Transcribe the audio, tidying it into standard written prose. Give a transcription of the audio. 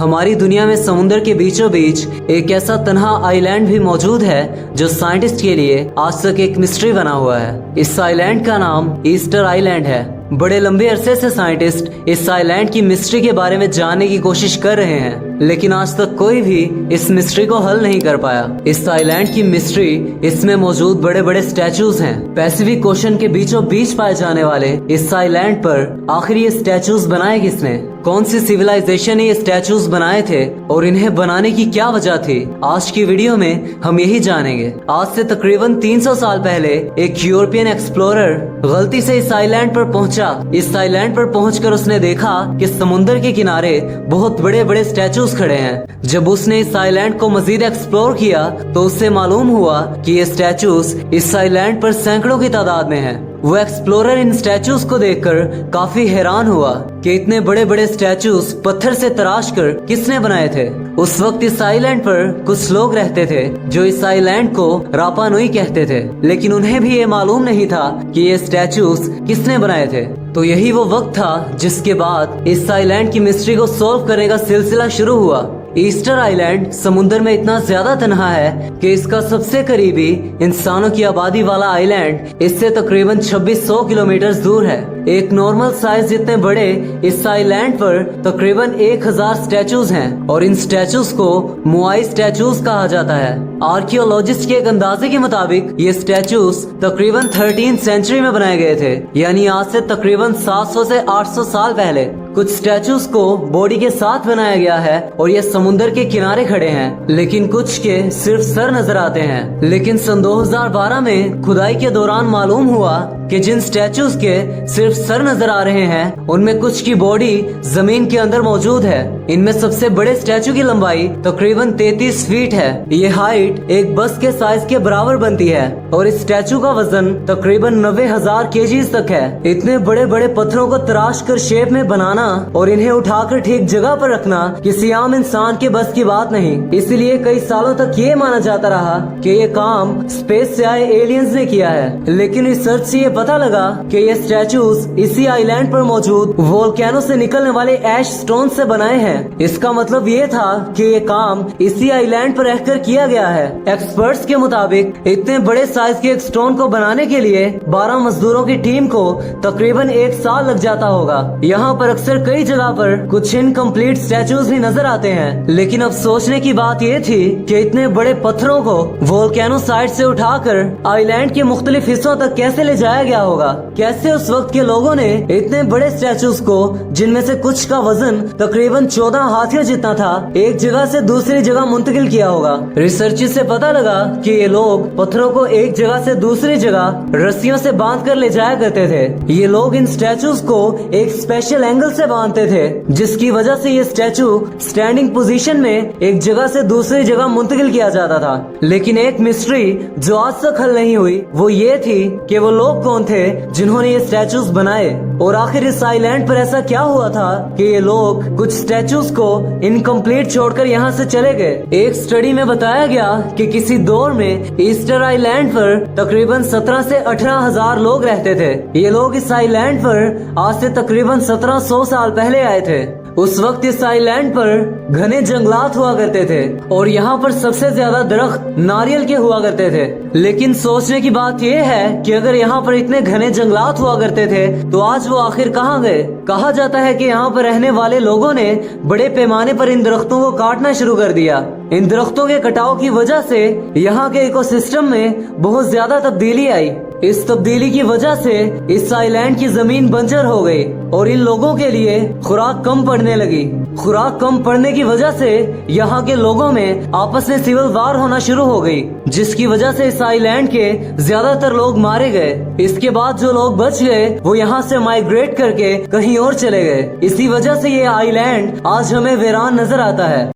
हमारी दुनिया में समुद्र के बीचों बीच एक ऐसा तन्हा आइलैंड भी मौजूद है जो साइंटिस्ट के लिए आज तक एक मिस्ट्री बना हुआ है। इस आइलैंड का नाम ईस्टर आइलैंड है। बड़े लंबे अरसे से साइंटिस्ट इस आइलैंड की मिस्ट्री के बारे में जानने की कोशिश कर रहे हैं, लेकिन आज तक कोई भी इस मिस्ट्री को हल नहीं कर पाया। इस आइलैंड की मिस्ट्री, इसमें मौजूद बड़े बड़े स्टैचूज हैं। पैसिफिक ओशन के बीचों बीच पाए जाने वाले इस आइलैंड पर आखिर ये स्टैचूज बनाए किसने? कौन सी सिविलाइजेशन ने ये स्टैचूज बनाए थे और इन्हें बनाने की क्या वजह थी? आज की वीडियो में हम यही जानेंगे। आज से तकरीबन 300 साल पहले एक यूरोपियन एक्सप्लोरर गलती से इस आइलैंड पर पहुंचा। इस आइलैंड पर पहुंचकर उसने देखा कि समुद्र के किनारे बहुत बड़े बड़े स्टैचूज खड़े हैं। जब उसने इस आइलैंड को मजीद एक्सप्लोर किया तो उससे मालूम हुआ कि ये स्टैचूज इस आइलैंड पर सैकड़ों की तादाद में हैं। वो एक्सप्लोरर इन स्टैचूज को देखकर काफी हैरान हुआ कि इतने बड़े बड़े स्टैचूज पत्थर से तराश कर किसने बनाए थे। उस वक्त इस आइलैंड पर कुछ लोग रहते थे जो इस आइलैंड को रापा नुई कहते थे, लेकिन उन्हें भी ये मालूम नहीं था कि ये स्टैचूज किसने बनाए थे। तो यही वो वक्त था जिसके बाद इस आइलैंड की मिस्ट्री को सॉल्व करने का सिलसिला शुरू हुआ। ईस्टर आइलैंड समुद्र में इतना ज्यादा तन्हा है कि इसका सबसे करीबी इंसानों की आबादी वाला आइलैंड इससे तकरीबन 2600 किलोमीटर दूर है। एक नॉर्मल साइज जितने बड़े इस आइलैंड पर तकरीबन 1000 स्टैचूज हैं और इन स्टैचूज को मोआई स्टैचूज कहा जाता है। आर्कियोलॉजिस्ट के एक अंदाजे के मुताबिक ये स्टैचूज तकरीबन 13th सेंचुरी में बनाए गए थे, यानी आज से तकरीबन 700 से 800 साल पहले। कुछ स्टैचूज को बॉडी के साथ बनाया गया है और ये समुद्र के किनारे खड़े हैं, लेकिन कुछ के सिर्फ सर नजर आते हैं। लेकिन सन 2012 में खुदाई के दौरान मालूम हुआ कि जिन स्टैचूज के सिर्फ सर नजर आ रहे हैं उनमें कुछ की बॉडी जमीन के अंदर मौजूद है। इनमें सबसे बड़े स्टैचू की लंबाई तकरीबन 33 फीट है। ये हाइट एक बस के साइज के बराबर बनती है और इस स्टैचू का वजन तकरीबन 90,000 केजीज तक है। इतने बड़े बड़े पत्थरों को तराश कर शेप में बनाना और इन्हें उठाकर ठीक जगह पर रखना किसी आम इंसान के बस की बात नहीं। इसलिए कई सालों तक ये माना जाता रहा कि ये काम स्पेस से आए एलियंस ने किया है। लेकिन रिसर्च से ये पता लगा कि ये स्टैचूज इसी आइलैंड पर मौजूद वोल्केनो से निकलने वाले ऐश स्टोन से बनाए हैं। इसका मतलब ये था कि ये काम इसी आइलैंड पर रहकर किया गया है। एक्सपर्ट्स के मुताबिक इतने बड़े साइज के एक स्टोन को बनाने के लिए 12 मजदूरों की टीम को तकरीबन 1 साल लग जाता होगा। यहाँ पर अक्सर कई जगह पर कुछ इनकम्प्लीट स्टैचूज भी नजर आते हैं, लेकिन अब सोचने की बात ये थी कि इतने बड़े पत्थरों को वोल्केनो साइड से उठाकर आइलैंड के मुख्तलिफ हिस्सों तक कैसे ले जाया गया होगा। कैसे उस वक्त के लोगों ने इतने बड़े स्टैचूज को, जिनमें से कुछ का वजन तकरीबन 14 हाथियों जितना था, एक जगह से दूसरी जगह मुंतकिल किया होगा। रिसर्च से पता लगा कि ये लोग पत्थरों को एक जगह से दूसरी जगह रस्सियों से बांध कर ले जाया करते थे। ये लोग इन स्टैचूज को एक स्पेशल एंगल से बांधते थे, जिसकी वजह से ये स्टैचू स्टैंडिंग पोजीशन में एक जगह से दूसरी जगह मुंतकिल किया जाता था। लेकिन एक मिस्ट्री जो आज तक हल नहीं हुई वो ये थी कि वो लोग कौन थे जिन्होंने ये स्टैचूज बनाए, और आखिर इस आइलैंड पर ऐसा क्या हुआ था कि ये लोग कुछ स्टैचूज को इनकम्प्लीट छोड़कर यहाँ से चले गए। एक स्टडी में बताया गया कि किसी दौर में ईस्टर आइलैंड पर तकरीबन 17 से 18,000 लोग रहते थे। ये लोग इस आइलैंड पर आज से तकरीबन 1700 साल पहले आए थे। उस वक्त इस आइलैंड पर घने जंगलात हुआ करते थे और यहाँ पर सबसे ज्यादा दरख्त नारियल के हुआ करते थे। लेकिन सोचने की बात यह है कि अगर यहाँ पर इतने घने जंगलात हुआ करते थे तो आज वो आखिर कहाँ गए? कहा जाता है कि यहाँ पर रहने वाले लोगों ने बड़े पैमाने पर इन दरख्तों को काटना शुरू कर दिया। इन दरख्तों के कटाव की वजह से यहाँ के इकोसिस्टम में बहुत ज्यादा तब्दीली आई। इस तब्दीली की वजह से इस आइलैंड की जमीन बंजर हो गई और इन लोगों के लिए खुराक कम पड़ने लगी। खुराक कम पड़ने की वजह से यहाँ के लोगों में आपस में सिविल वार होना शुरू हो गई, जिसकी वजह से इस आइलैंड के ज्यादातर लोग मारे गए। इसके बाद जो लोग बच गए वो यहाँ से माइग्रेट करके कहीं और चले गए। इसी वजह से ये आइलैंड आज हमें वीरान नजर आता है।